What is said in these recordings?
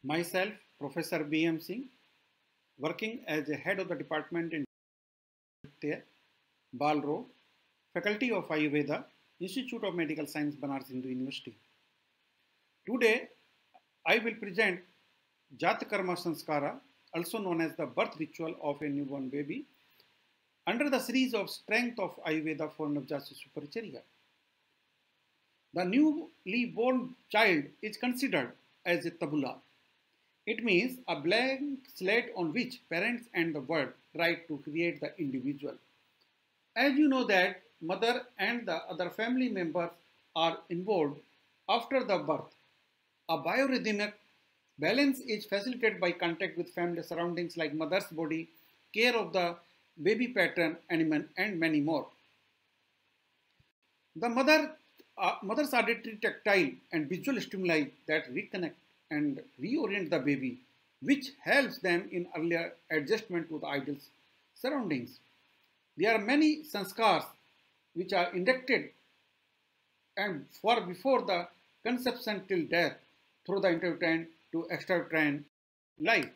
Myself, Professor B.M. Singh, working as a head of the department in 𝐻𝐸𝐫 𝐅𝐸𝐫, Faculty of Ayurveda, Institute of Medical Science, Banaras Hindu University. Today, I will present Jatakarma Samskara, also known as the birth ritual of a newborn baby, under the series of Strength of Ayurveda for 𝘉𝑗𝑗 Supercharya. The newly born child is considered as a tabula. It means a blank slate on which parents and the world write to create the individual. As you know that mother and the other family members are involved after the birth. A biorhythmic balance is facilitated by contact with family surroundings like mother's body, care of the baby pattern, and many more. The mother's auditory, tactile, and visual stimuli that reconnect and reorient the baby, which helps them in earlier adjustment to the ideal surroundings. There are many sanskars which are inducted and for before the conception till death through the intrauterine to extrauterine life.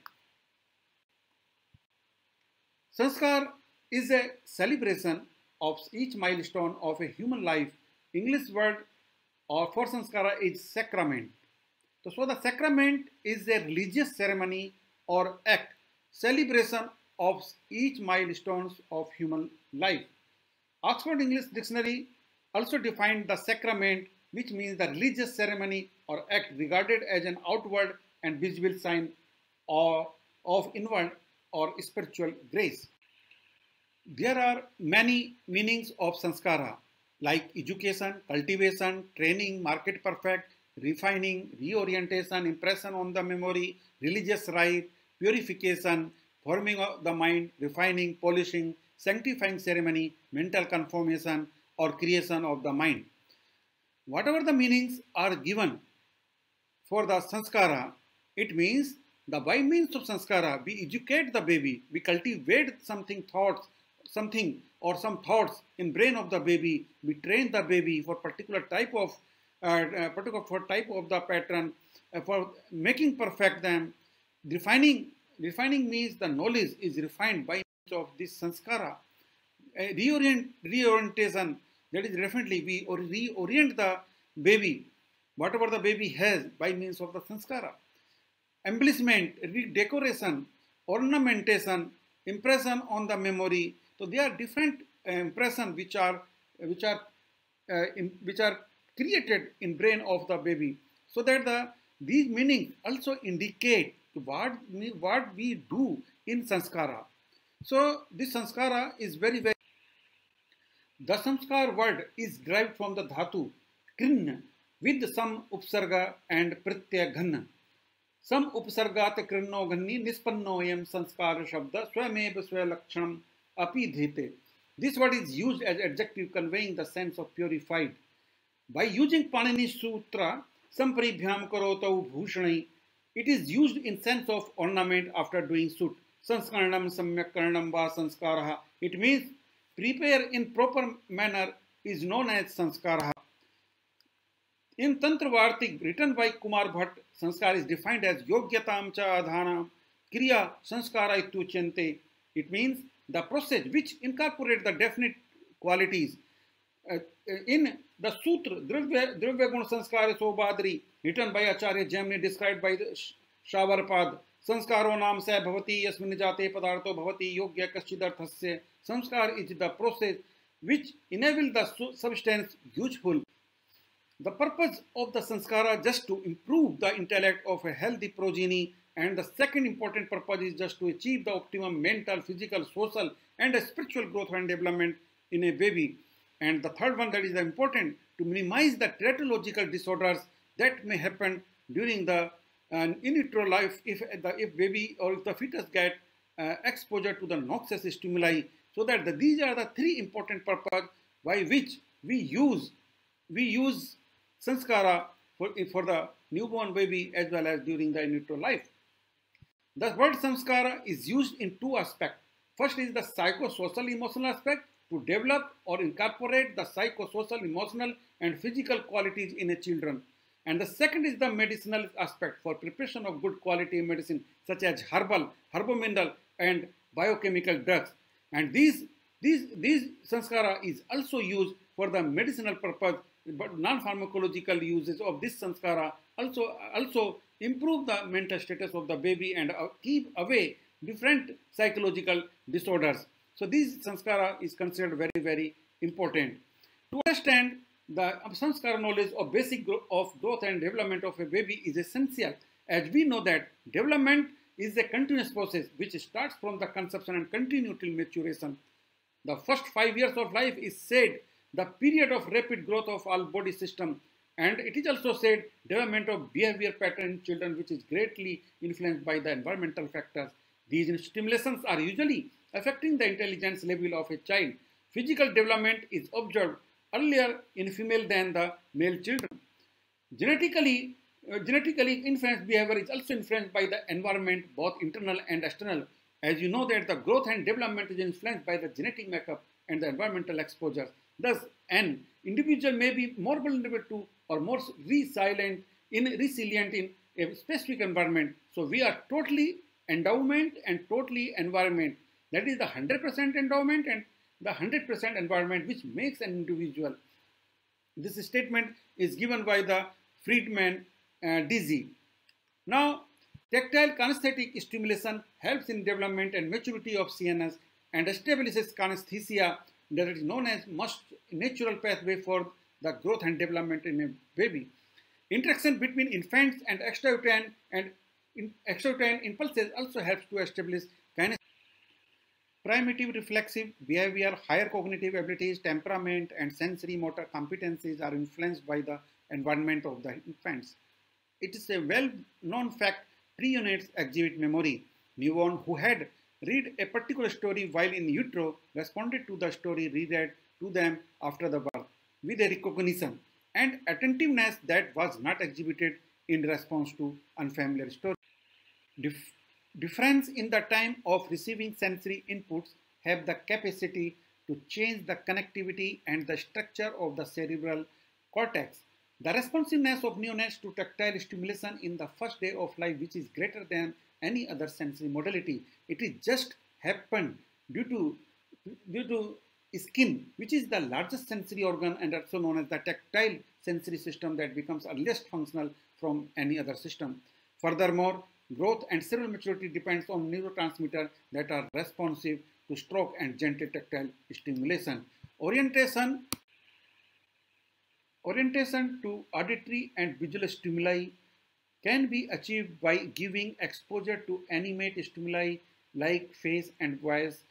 Sanskar is a celebration of each milestone of a human life. English word for sanskara is sacrament. So the sacrament is a religious ceremony or act, celebration of each milestones of human life. Oxford English Dictionary also defined the sacrament, which means the religious ceremony or act regarded as an outward and visible sign of inward or spiritual grace. There are many meanings of sanskara like education, cultivation, training, market perfect, refining, reorientation, impression on the memory, religious rite, purification, forming of the mind, refining, polishing, sanctifying ceremony, mental conformation, or creation of the mind. Whatever the meanings are given for the sanskara, it means that by means of sanskara, we educate the baby, we cultivate some thoughts in brain of the baby, we train the baby for particular type of the pattern, for making perfect them. Refining means the knowledge is refined by means of this sanskara. Reorientation, that is definitely we reorient the baby, whatever the baby has, by means of the sanskara. Embellishment, decoration, ornamentation, impression on the memory. So there are different impressions which are created in brain of the baby, so that these meanings also indicate what we do in sanskara. So this sanskara is very. The samskar word is derived from the dhatu krin with some upsarga and pratyaya ghan. Some upsargat krinno ghanni nispannoyam sanskar shabda swameva swalaksham api dhete. This word is used as adjective conveying the sense of purified. By using Panini Sutra, samparibhyam karotau bhushanai, it is used in sense of ornament after doing suit. Sanskaranam samyakkaranam va sanskaraha. It means prepare in proper manner is known as sanskaraha. In Tantra Vartik, written by Kumar Bhatt, sanskar is defined as yogyatam cha adhana kriya sanskara 𝐻𝐸𝐫𝐞. It means the process which incorporates the definite qualities. In the Sutra, Dravya Sanskara Sobhadri, written by Acharya Jaimini, described by the Shavarpad, Sanskaro nam se bhavati yasmin jate padartho bhavati yogya kaschidarthasya. Sanskar is the process which enables the substance useful. The purpose of the sanskara just to improve the intellect of a healthy progeny, and the second important purpose is just to achieve the optimum mental, physical, social, and spiritual growth and development in a baby. And the third one that is important, to minimize the teratological disorders that may happen during the in utero life if baby or if the fetus get exposure to the noxious stimuli. So that these are the three important purposes by which we use sanskara for the newborn baby as well as during the in utero life. The word samskara is used in two aspects. First is the psychosocial emotional aspect, to develop or incorporate the psychosocial, emotional, and physical qualities in a children. And the second is the medicinal aspect for preparation of good quality medicine such as herbomineral and biochemical drugs. And these sanskara is also used for the medicinal purpose, but non-pharmacological uses of this sanskara also improve the mental status of the baby and keep away different psychological disorders. So this sanskara is considered very, very important. To understand the samskara knowledge of basic growth and development of a baby is essential, as we know that development is a continuous process which starts from the conception and continue till maturation. The first 5 years of life is said the period of rapid growth of all body system, and it is also said development of behavior pattern in children, which is greatly influenced by the environmental factors. These stimulations are usually affecting the intelligence level of a child. Physical development is observed earlier in female than the male children. Genetically influenced behavior is also influenced by the environment, both internal and external. As you know that the growth and development is influenced by the genetic makeup and the environmental exposure. Thus, an individual may be more vulnerable to or more resilient in a specific environment. So we are totally endowment and totally environment. That is the 100% endowment and the 100% environment which makes an individual. This statement is given by the Friedman DZ. Now, tactile kinesthetic stimulation helps in development and maturity of CNS and establishes kinesthesia, that is known as most natural pathway for the growth and development in a baby. Interaction between infants and extrauterine impulses also helps to establish kinesthesia. Primitive reflexive behavior, higher cognitive abilities, temperament, and sensory motor competencies are influenced by the environment of the infants. It is a well-known fact pre-units exhibit memory. Newborn who had read a particular story while in utero responded to the story reread to them after the birth with a recognition and attentiveness that was not exhibited in response to unfamiliar story. Difference in the time of receiving sensory inputs have the capacity to change the connectivity and the structure of the cerebral cortex. The responsiveness of neonates to tactile stimulation in the first day of life, which is greater than any other sensory modality. It is just happened due to skin, which is the largest sensory organ and also known as the tactile sensory system that becomes earliest functional from any other system. Furthermore, growth and cerebral maturity depends on neurotransmitters that are responsive to stroke and gentle tactile stimulation. Orientation to auditory and visual stimuli can be achieved by giving exposure to animate stimuli like face and voice,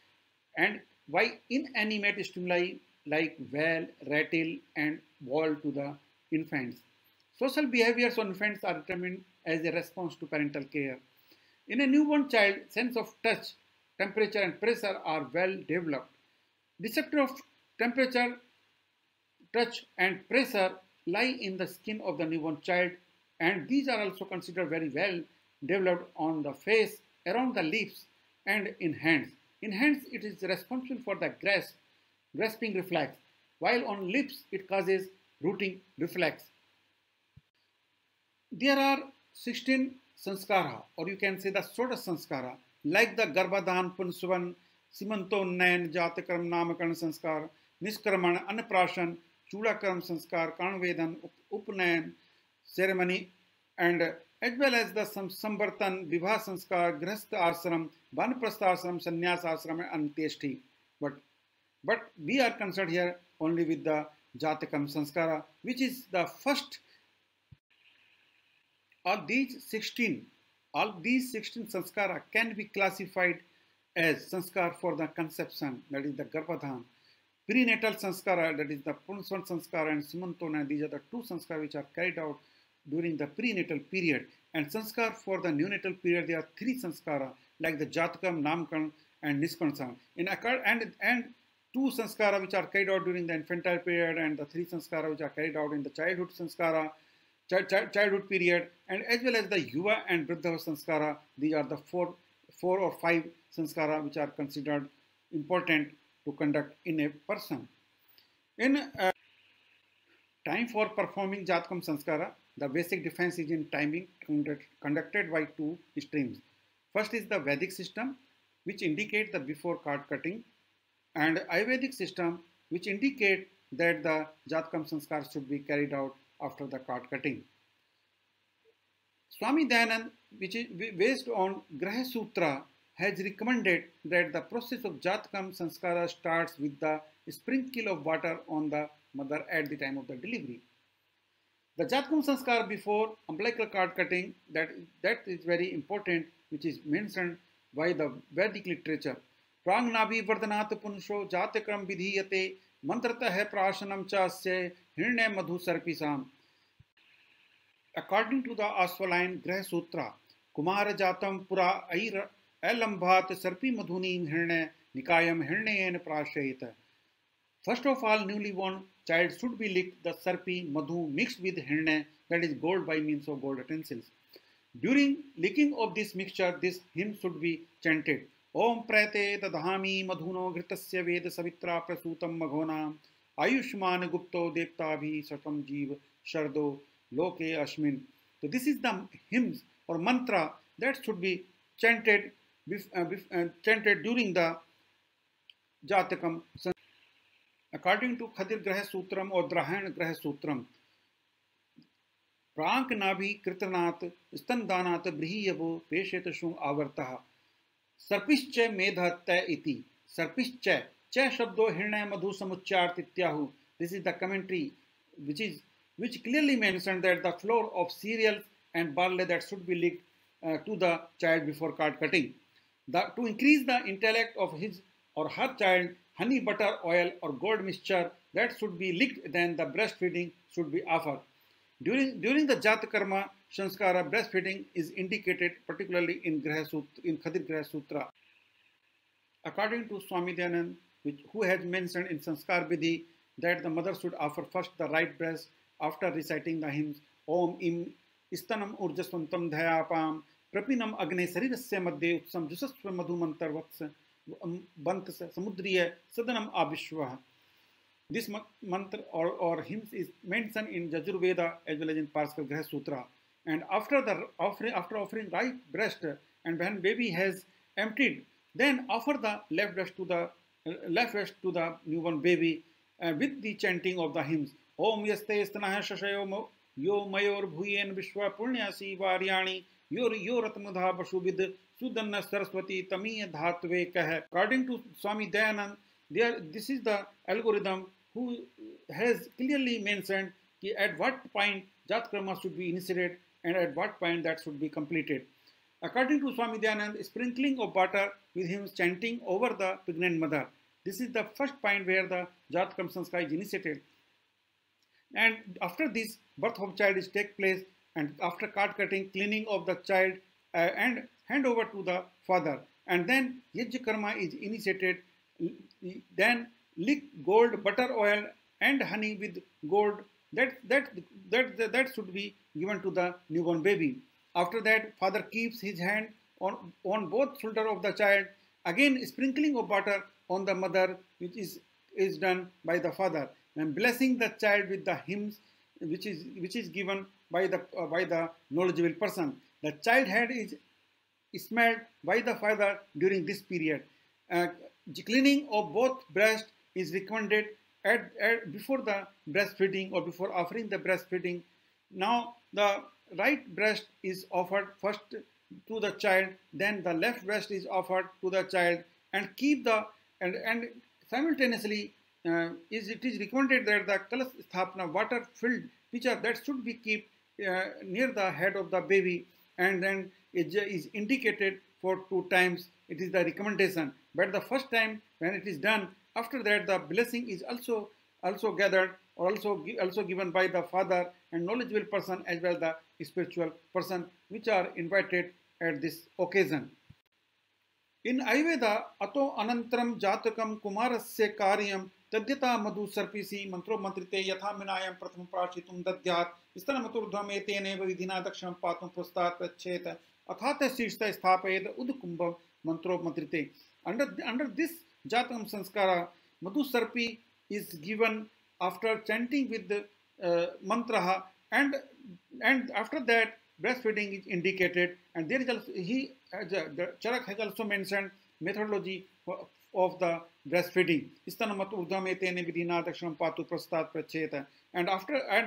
and by inanimate stimuli like wail, rattle, and bawl to the infants. Social behaviors on infants are determined as a response to parental care. In a newborn child, sense of touch, temperature, and pressure are well developed. Receptor of temperature, touch, and pressure lie in the skin of the newborn child, and these are also considered very well developed on the face, around the lips, and in hands. In hands, it is responsible for the grasping reflex, while on lips, it causes rooting reflex. There are 16 sanskara, or you can say the षोडश sanskara, like the Garbhadhan, Punsuvan, Simantonayan, Jatakarma Samskara, Nishkarman, Annaprashan, Chudakarma Samskara, Kanvedan, Upnayan ceremony, and as well as the Sambartan, Vibha Samskara, Grihastha Ashram, Vanaprastha Ashram, Sannyas Ashram, and Antyeshti. But we are concerned here only with the Jatakarma Samskara, which is the first. All these 16 sanskara can be classified as sanskar for the conception, that is the Garbhadhan. Prenatal sanskara, that is the Punsuvan sanskara and Simantona, these are the two sanskara which are carried out during the prenatal period. And sanskar for the neonatal period, there are 3 sanskara, like the Jatkarma, Namkarma, and Nishkarma. And 2 sanskara which are carried out during the infantile period, and the 3 sanskara which are carried out in the childhood sanskara, childhood period, and as well as the Yuva and Vriddha Samskara. These are the 4 or 5 sanskara which are considered important to conduct in a person. Time for performing Jaatkarma Samskara. The basic difference is in timing conducted by two streams. First is the Vedic system, which indicate the before card cutting, and Ayurvedic system, which indicate that the Jaatkarma Samskara should be carried out after the card cutting. Swami Dayanand, which is based on Graha Sutra, has recommended that the process of Jaatkarma Samskara starts with the sprinkle of water on the mother at the time of the delivery. The Jaatkarma Samskara before umbilical cord cutting, that is very important, which is mentioned by the Vedic literature. Prang nabi vardhanat punusho jatakram vidhiyate mantratah prashanam chasya hirne madhu sarpisam. According to the Aswaline Graha Sutra, Kumara Jatam Pura Alambat Sarpi Madhunim Hirne Nikayam Hirneyan Prashayita. First of all, newly born child should be licked the Sarpi Madhu mixed with Hirne, that is gold by means of gold utensils. During licking of this mixture, this hymn should be chanted. Om Prate Tadhami Madhuno Gritasya Veda Savitra Prasutam Maghona Ayushman Gupto Devtabhi Satam Jeev Shardo Loke Ashmin. So this is the hymns or mantra that should be chanted during the Jatakam. According to Khadir Graha Sutram or Drahan Graha Sutram, Prank Nabi Kritanat Standanat Brihiyabo Peshetashung Avartaha Sarpischa Medha Ta iti. Sarpischa Cha Shabdo Hirna Madhu Samuchart Ityahu. This is the commentary which clearly mentioned that the flour of cereals and barley that should be licked to the child before card cutting. To increase the intellect of his or her child, honey, butter, oil or gold mixture that should be licked, then the breastfeeding should be offered. During the Jatakarma Samskara, breastfeeding is indicated particularly in Khadir Graha Sutra. According to Swami Dayanand, who has mentioned in Sanskar Vidhi that the mother should offer first the right breast after reciting the hymns Om Im Istanam Urjaswantam Dhayapam Prapinam Agne Sarirasya Madhye Utsam Jusasva Madhumantar Vats Bantas Samudriya Sadanam Abhishwa. This mantra or hymns is mentioned in Yajurveda as well as in Parskar Graha Sutra. And after offering right breast, and when baby has emptied, then offer the left breast to the newborn baby with the chanting of the hymns. Om yaste stanaha shashayo yo mayor bhuyen vishwa punyasi varyani yo ratmadha bashubid sudanna saraswati tamiya dhatve kah. According to Swami Dayanand, this is the algorithm who has clearly mentioned at what point Jatkarma should be initiated and at what point that should be completed. According to Swami Dayanand, sprinkling of water with hymns chanting over the pregnant mother. This is the first point where the Jatkarma Samskara is initiated. And after this, birth of child is take place, and after card cutting, cleaning of the child and hand over to the father. And then Yajnakarma is initiated. Then lick gold, butter, oil and honey with gold. That should be given to the newborn baby. After that, father keeps his hand on both shoulder of the child. Again, sprinkling of water on the mother, which is done by the father, and blessing the child with the hymns, which is given by the knowledgeable person. The child head is smelled by the father during this period. Cleaning of both breast is recommended before the breastfeeding or before offering the breastfeeding. Now the right breast is offered first to the child, then the left breast is offered to the child, and and simultaneously it is recommended that the kalas sthapana water filled pitcher that should be kept near the head of the baby, and then it is indicated for 2 times. It is the recommendation, but the first time when it is done, after that the blessing is also gathered or also given by the father and knowledgeable person as well the spiritual person, which are invited at this occasion. In Ayurveda, Ato Anantram Jatakam Kumarasya Karyam Tadyata Madhu Sarpisi Mantro Mantrite Yatha Minayam Pratham Prashitum Dadyat Istanamaturdham Eteneva Vidhina Daksham Patum Prostat Pracheta Athata Sishta Sthapayed Udukumbam Mantro Mantrite. Under this Jatakam Samskara, Madhu Sarpi is given after chanting with mantra, and after that breastfeeding is indicated. And there is also the Charak has also mentioned methodology of the breastfeeding. Istanamat urdhvam etene vidhina dakshanam patu prastat pracheta. And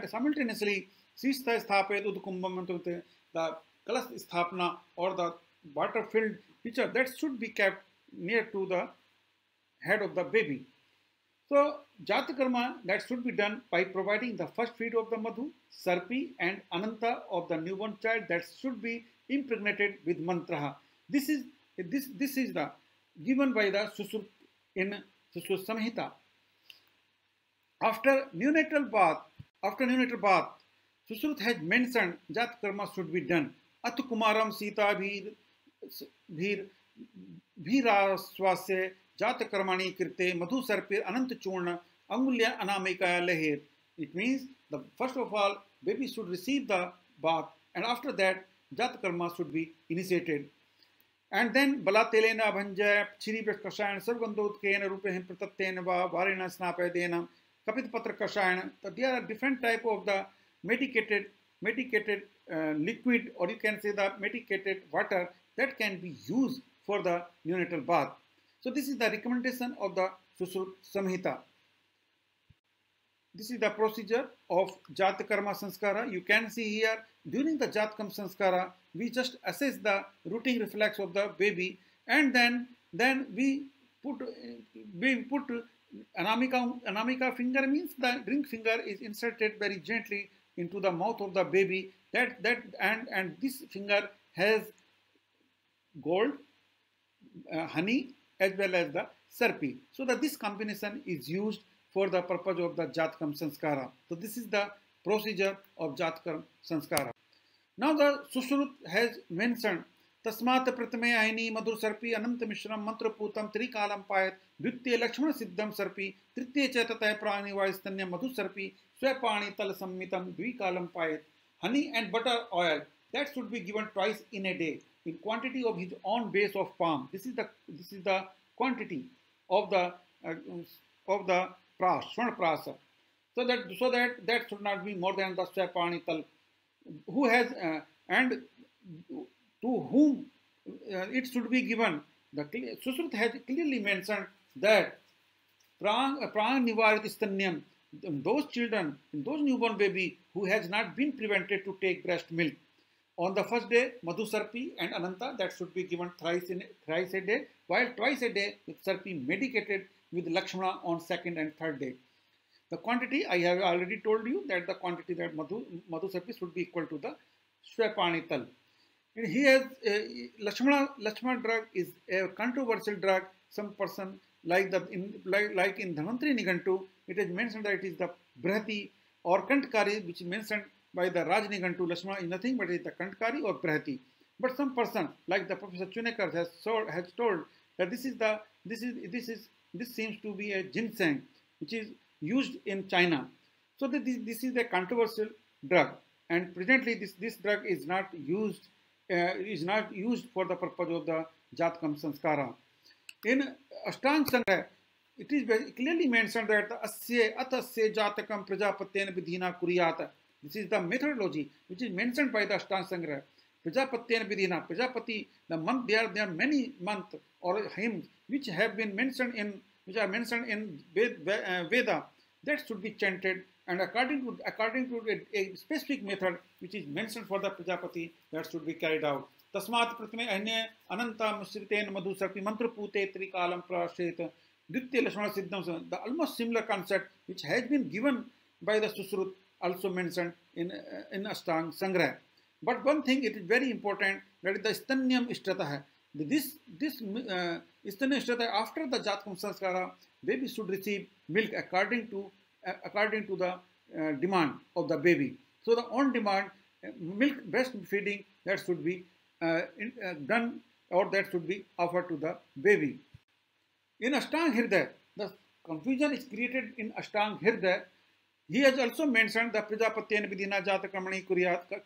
simultaneously sista sthapet udkumbam, the kalas sthapna or the water filled pitcher that should be kept near to the head of the baby. So Jatakarma that should be done by providing the first feed of the Madhu, Sarpi and Ananta of the newborn child that should be impregnated with mantra. This is the given by the Susrut in Susrut Samhita. After neonatal bath, Susrut has mentioned Jatakarma should be done. Atu kumaram sita bhiraswasya Jatakarmani kirte madhu sarpir anant churna angulya anamika leher. It means first of all baby should receive the bath, and after that Jatakarma should be initiated. And then balatelena bhanja chiri prakasayan sarvandodkena rupehem pratattena va varena snapedena kapit patra kasayan. There are different type of the medicated liquid, or you can say the medicated water that can be used for the neonatal bath. So this is the recommendation of the Susrut Samhita. This is the procedure of Jatakarma Samskara. You can see here during the Jatakarma Samskara we just assess the rooting reflex of the baby, and then we put anamika finger, means the ring finger is inserted very gently into the mouth of the baby. And this finger has gold, honey, as well as the sarpi. So that this combination is used for the purpose of the Jatakarma Samskara. So this is the procedure of Jatakarma Samskara. Now the Susrut has mentioned Tasmat Pratame Aini Madhur Sarpi Ananta Mishram Mantra Putam Trikalam Payat Dvitya Lakshmana Siddham Sarpi Tritya Chetataya Prani Vaistanya Madhu Sarpi Swapani Tal Sammitam Dvikalam Payat. Honey and butter oil that should be given twice in a day in quantity of his own base of palm. This is the quantity of the pras, Swan prasa. So that should not be more than the Swapani Tal. Who has and to whom it should be given. The Susrut has clearly mentioned that prang nivarit istanyam, those children, those newborn baby who has not been prevented to take breast milk. On the first day, Madhu Sarpi and Ananta that should be given thrice a day, while twice a day with Sarpi medicated with Lakshmana on second and third day. The quantity I have already told you that the quantity that Madhu Sarpi should be equal to the Swapani Tal. And he has Lakshmana drug is a controversial drug. Some person like in Dhanvantari Nigantu, it is mentioned that it is the Brahati or Kantkari, which is mentioned by the Raj Nigantu. Lakshmana is nothing but it is the Kantkari or Brahati. But some person like the Professor Chunekar has told that this seems to be a ginseng which is used in China. So that this is a controversial drug, and presently this drug is not used for the purpose of the Jatakarma Samskara. In Ashtanga Hridaya, it is very clearly mentioned that atasya Jatakam Prajapatyena vidhina kuriyata. This is the methodology which is mentioned by the Ashtanga Hridaya. Prajapatyena vidhina, Prajapati, the month, there are many months or hymns which are mentioned in Veda that should be chanted, and according to a specific method which is mentioned for the Prajapati, that should be carried out. Tasmat pratame ahne ananta musriten madhu sarpi mantra pute trikalam prasheta ditya lashmana siddham. The almost similar concept which has been given by the Susrut also mentioned in Ashtanga Hridaya. But one thing it is very important, that is the istanyam ishtata. This istanya ishtata, after the Jatakarma Samskara, baby should receive milk according to the demand of the baby. So the on demand milk breastfeeding that should be done, or that should be offered to the baby. In Ashtanga Hridaya, the confusion is created in Ashtanga Hridaya. He has also mentioned the Prajapatyena vidhina Jatakarmani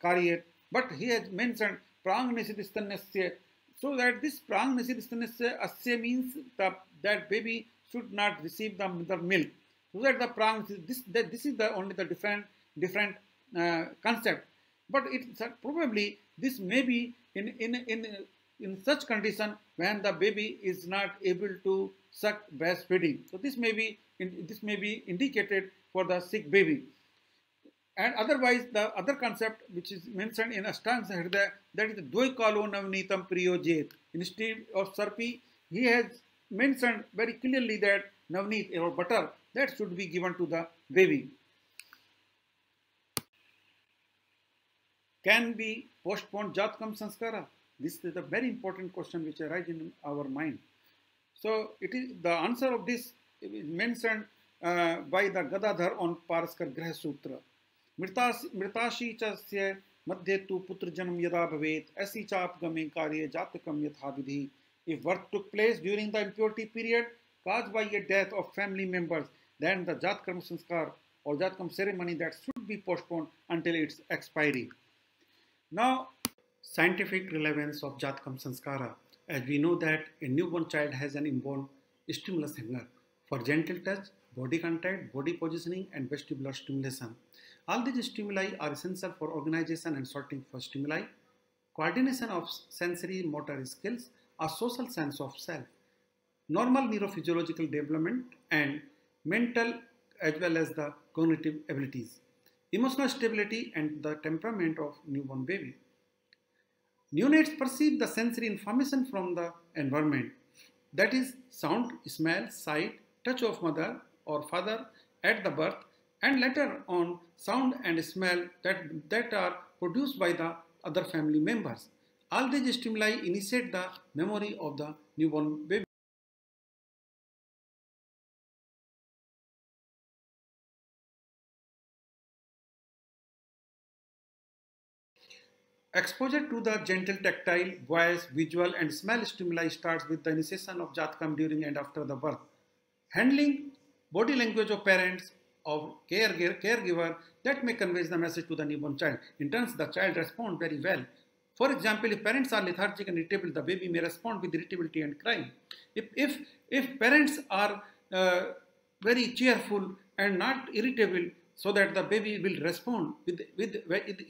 kariyet, but he has mentioned prang nisidistanyasya. So that this prang nisidistanyasya asya means that baby should not receive the milk. So that the prang, this is only the different different concept. But it's probably this may be in such condition when the baby is not able to suck breastfeeding. So this may be indicated for the sick baby. And otherwise, the other concept which is mentioned in Ashtanga Hridaya, that is 𝘍𝘀𝐽𝑒𝑚 𝘠𝑚 Instead of Sarpi, he has mentioned very clearly that navneet or butter that should be given to the baby. Can be postponed Jaatkarma Samskara? This is a very important question which arises in our mind. So it is the answer of this is mentioned by the Gadadhar on Paraskar Graha Sutra. मृताशी च मध्ये तु पुत्र जन्म यदा भवेत ऐसी चापगमे कार्य जातकम यथा विधि. If birth took place during the impurity period caused by a death of family members, then the Jatkarma Samskar or Jatkarma ceremony that should be postponed until its expiry. Now, scientific relevance of Jatkarma Samskara. As we know that a newborn child has an inborn stimulus hunger for gentle touch, body contact, body positioning, and vestibular stimulation. All these stimuli are essential for organization and sorting for stimuli, coordination of sensory motor skills, a social sense of self, normal neurophysiological development, and mental as well as the cognitive abilities, emotional stability, and the temperament of newborn baby. Neonates perceive the sensory information from the environment, that is sound, smell, sight, touch of mother or father at the birth, and later on sound and smell that are produced by the other family members. All these stimuli initiate the memory of the newborn baby. Exposure to the gentle tactile, voice, visual, and smell stimuli starts with the initiation of Jatkam during and after the birth. Handling body language of parents, of caregiver that may convey the message to the newborn child. In turn, the child responds very well. For example, if parents are lethargic and irritable, the baby may respond with irritability and crying. If parents are very cheerful and not irritable, so that the baby will respond with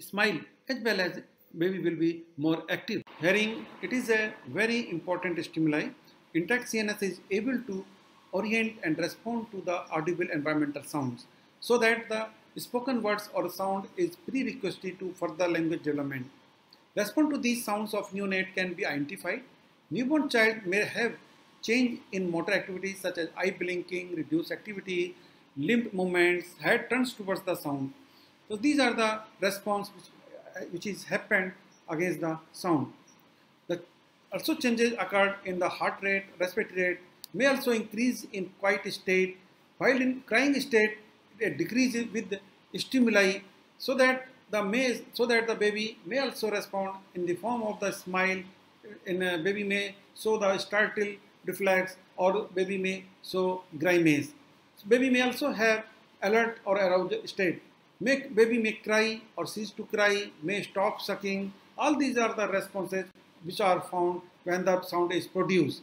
smile, as well as baby will be more active. Hearing, it is a very important stimuli. Intact CNS is able to orient and respond to the audible environmental sounds, so that the spoken words or sound is prerequisite to further language development. Response to these sounds of neonate can be identified. Newborn child may have change in motor activities such as eye blinking, reduced activity, limb movements, head turns towards the sound. So these are the response which is happened against the sound. Also changes occurred in the heart rate, respiratory rate, may also increase in quiet state, while in crying state it decreases with the stimuli, so that the baby may also respond in the form of the smile. In a baby may show the startle reflex, or baby may show grimace. So baby may also have alert or aroused state. Baby may cry or cease to cry, may stop sucking. All these are the responses which are found when the sound is produced.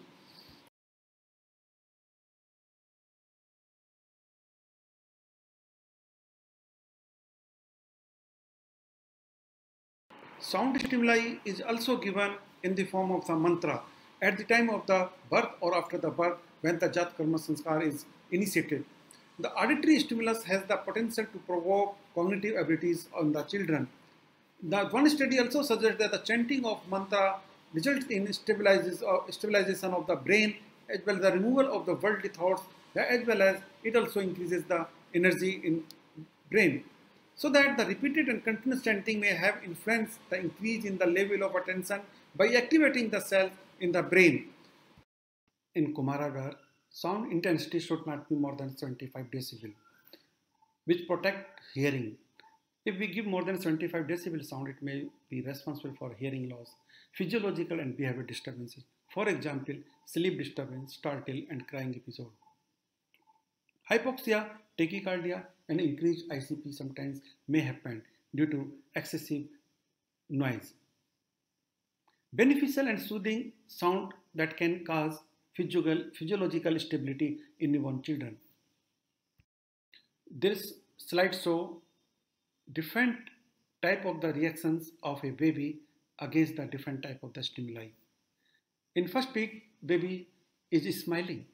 Sound stimuli is also given in the form of the mantra at the time of the birth or after the birth when the Jatkarma Samskara is initiated. The auditory stimulus has the potential to provoke cognitive abilities on the children. The one study also suggests that the chanting of mantra results in stabilization of the brain, as well as the removal of the worldly thoughts, as well as it also increases the energy in brain. So that the repeated and continuous chanting may have influenced the increase in the level of attention by activating the cells in the brain. In Kumaragar, sound intensity should not be more than 75 decibel, which protect hearing. If we give more than 75 decibel sound, it may be responsible for hearing loss, physiological and behavior disturbances. For example, sleep disturbance, startle and crying episode. Hypoxia, tachycardia and increased ICP sometimes may happen due to excessive noise. Beneficial and soothing sound that can cause physiological stability in newborn children. This slide shows different type of the reactions of a baby against the different type of the stimuli. In first peak, baby is smiling.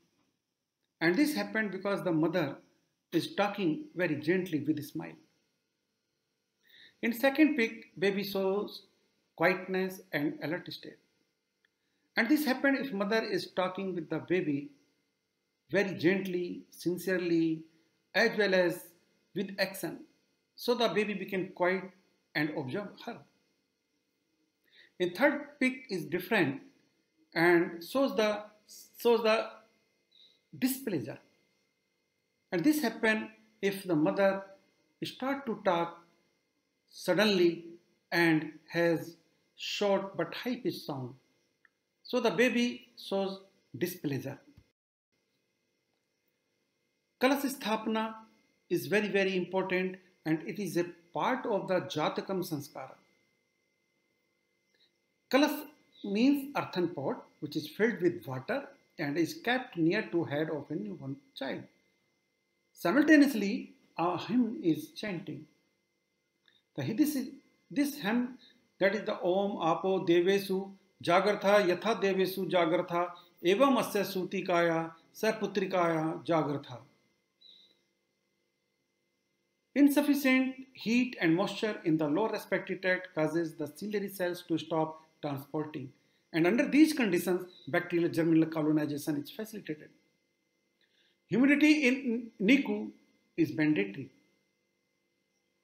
And this happened because the mother is talking very gently with a smile. In second peak, baby shows quietness and alert state. And this happened if mother is talking with the baby very gently, sincerely, as well as with action. So the baby became quiet and observe her. In third peak is different and shows the displeasure. And this happens if the mother start to talk suddenly and has short but high-pitched sound. So the baby shows displeasure. Kalash Sthapana is very, very important and it is a part of the Jatakarma Samskara. Kalash means earthen pot which is filled with water and is kept near to head of a newborn child. Simultaneously, a hymn is chanting. This hymn, that is the Om Apo Devesu Jagartha Yatha Devesu Jagartha Evam Asya Sutikaya Saputrikaya Jagartha. Insufficient heat and moisture in the lower respiratory tract causes the ciliary cells to stop transporting. And under these conditions, bacterial germinal colonization is facilitated. Humidity in NICU is mandatory.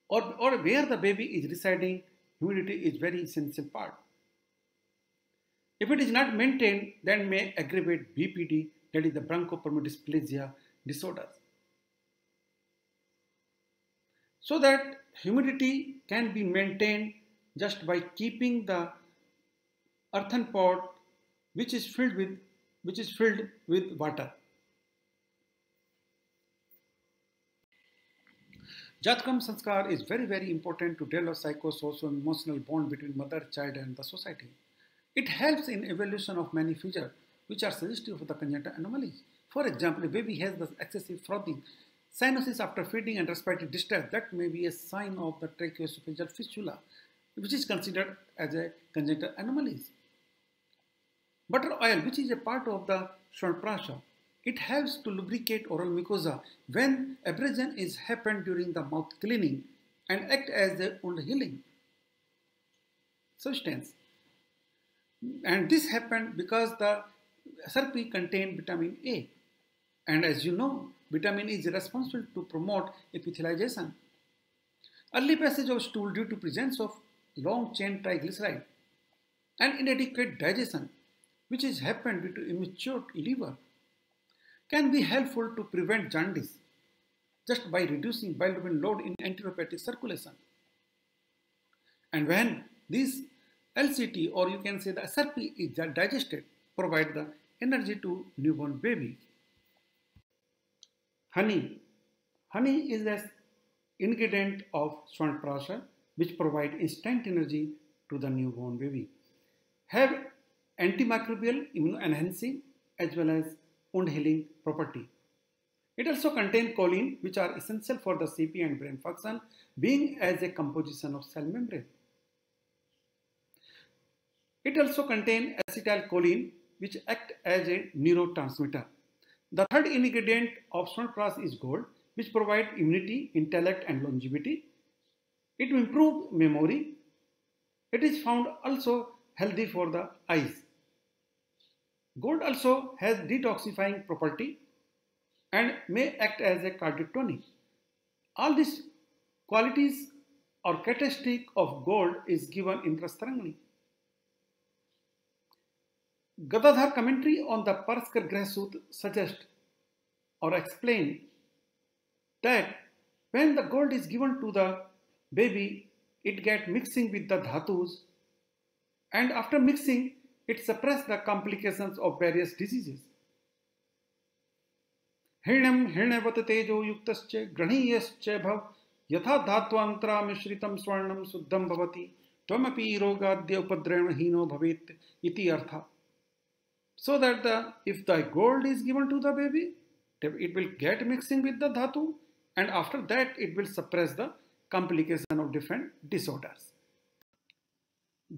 Or where the baby is residing, humidity is very essential part. If it is not maintained, then may aggravate BPD, that is the bronchopneumodysplasia disorders. So that humidity can be maintained just by keeping the earthen pot which is filled with water. Jaatkarma Samskara is very, very important to develop psycho-socio-emotional bond between mother, child and the society. It helps in evaluation of many features which are suggestive of the congenital anomalies. For example, a baby has the excessive frothing, cyanosis after feeding and respiratory distress, that may be a sign of the tracheoesophageal fistula, which is considered as a congenital anomalies. Butter oil, which is a part of the 𝘔𝘪𝑃𝑟𝑎𝑠, it helps to lubricate oral mucosa when abrasion is happened during the mouth cleaning and act as a wound healing substance. And this happened because the SRP contained vitamin A. And as you know, vitamin E is responsible to promote epithelialization. Early passage of stool due to presence of long chain triglyceride and inadequate digestion, which is happened due to immature liver, can be helpful to prevent jaundice just by reducing bilirubin load in enterohepatic circulation. And when this LCT, or you can say the SRP, is digested, provide the energy to newborn baby. Honey. Honey is the ingredient of 𝘔𝘪𝑃𝑟𝑎𝑠 which provide instant energy to the newborn baby. Have antimicrobial, immunoenhancing as well as wound healing property. It also contains choline, which are essential for the CP and brain function, being as a composition of cell membrane. It also contains acetylcholine, which act as a neurotransmitter. The third ingredient of 𝘔𝘪𝑃𝑟𝑎𝑠 is gold, which provide immunity, intellect and longevity. It will improve memory. It is found also healthy for the eyes. Gold also has detoxifying property and may act as a cardiac tonic. All these qualities or characteristic of gold is given interestingly. Gadadhar commentary on the Paraskar Grah Sutra suggests or explain that when the gold is given to the baby, it gets mixing with the dhatus, and after mixing, it suppresses the complications of various diseases. 𝘕𝑚 𝘕𝑦𝑡𝑒𝑗𝑜 𝑌𝐸𝐸 यथा धात्वांतरा मिश्रितं स्वर्णं शुद्धं भवति त्वमपि रोगाद्य उपद्रवहीनो भवेत् इति अर्थ. So that if the gold is given to the baby, it will get mixing with the dhatu, and after that it will suppress the complication of different disorders.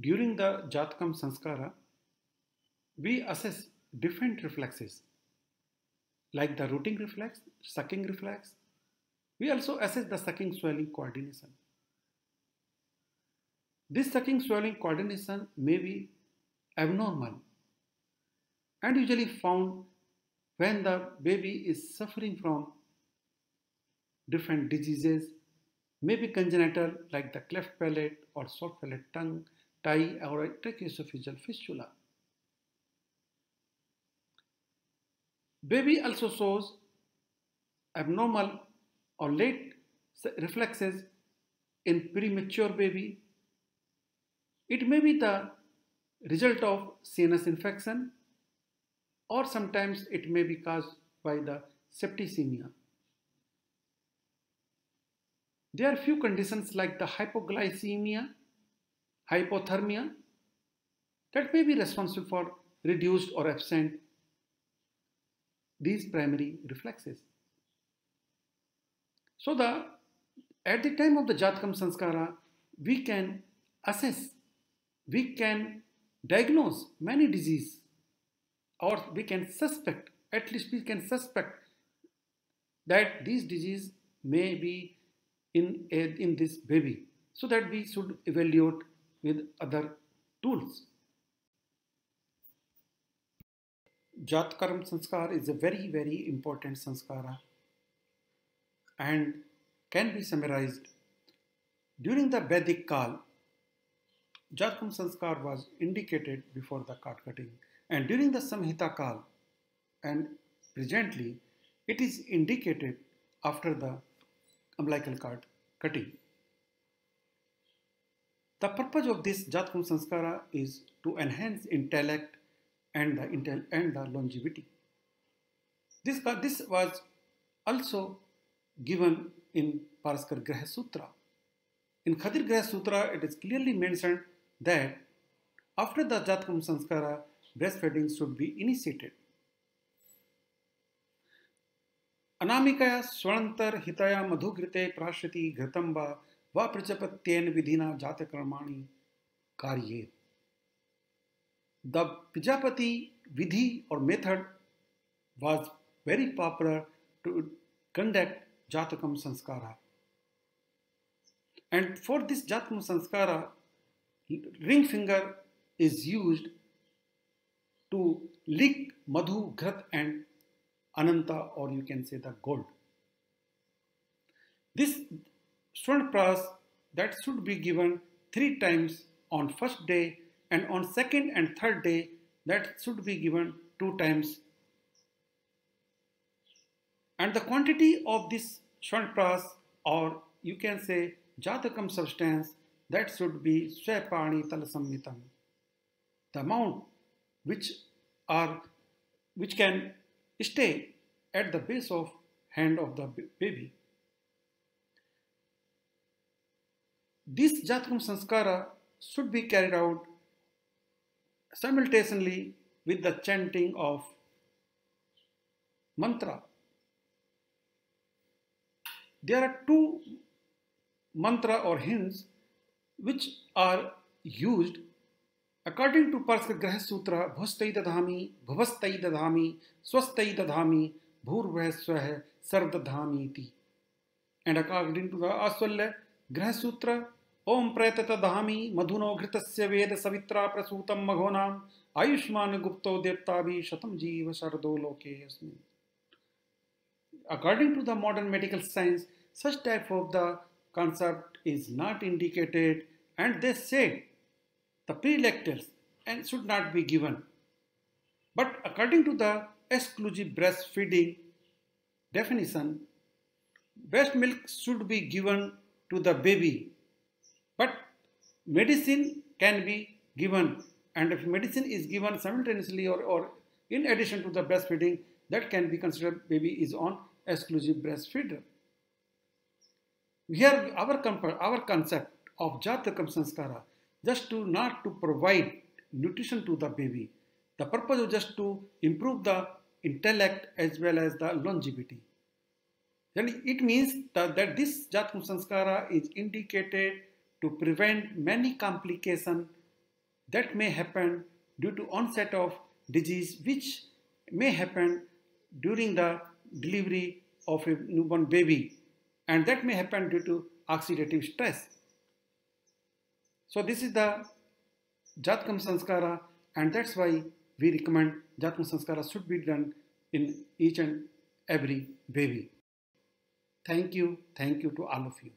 During the Jatakarma Samskara, we assess different reflexes like the rooting reflex, sucking reflex. We also assess the sucking swelling coordination. This sucking swelling coordination may be abnormal and usually found when the baby is suffering from different diseases, maybe congenital like the cleft palate or soft palate tongue, tie or a tracheoesophageal fistula. Baby also shows abnormal or late reflexes in premature baby. It may be the result of CNS infection, or sometimes it may be caused by the septicemia. There are few conditions like the hypoglycemia, hypothermia that may be responsible for reduced or absent these primary reflexes. So at the time of the Jatakarma Samskara, we can assess, we can diagnose many diseases, or we can suspect, at least we can suspect that these diseases may be in this baby, so that we should evaluate with other tools. Jatakarma Samskara is a very, very important Samskara and can be summarized. During the Vedic Kal, Jatakarma Samskara was indicated before the card cutting, and during the Samhita Kal and presently it is indicated after the umbilical cord cutting. The purpose of this Jatakarma Samskara is to enhance intellect and the longevity. This was also given in Paraskar Graha Sutra. In Khadir Graha Sutra, it is clearly mentioned that after the Jatakarma Samskara, breastfeeding should be initiated. Anamikaya swanantar hitaya madhugrite prashriti ghritamba va prajapatyen vidhina jatakarmani karye. The Prajapati vidhi or method was very popular to conduct Jatakarma Samskara. And for this Jatakarma Samskara, ring finger is used to lick Madhu, Ghat and Ananta, or you can say the gold. This Swarnapras that should be given 3 times on first day, and on second and third day that should be given 2 times. And the quantity of this Swarnapras, or you can say Jatakam substance, that should be Swapani Talasammitam. The amount which can stay at the base of hand of the baby. This Jatakarma Samskara should be carried out simultaneously with the chanting of mantra. There are 2 mantra or hymns which are used according to Paraskar Graha Sutra. Bhustai dadhami, bhuvastai dadhami, swastai dadhami, bhurvahaswah sardadhami iti. And according to the Aswalya Graha Sutra, Om Pretata Dhami Madhuno Ghritasya Veda Savitra Prasutam Maghonam Ayushman Gupto Deptavi Shatam Jiva Sardo Loke Yasmin. According to the modern medical science, such type of the concept is not indicated, and they say the pre-lactals and should not be given. But according to the exclusive breastfeeding definition, breast milk should be given to the baby. But medicine can be given, and if medicine is given simultaneously or in addition to the breastfeeding, that can be considered baby is on exclusive breastfeeder. Here our concept of Jatakarma Samskara just not to provide nutrition to the baby. The purpose is just to improve the intellect as well as the longevity. Then it means that this Jaatkarma Samskara is indicated to prevent many complications that may happen due to onset of disease, which may happen during the delivery of a newborn baby, and that may happen due to oxidative stress. So this is the Jaatkarma Samskara, and that's why we recommend Jaatkarma Samskara should be done in each and every baby. Thank you to all of you.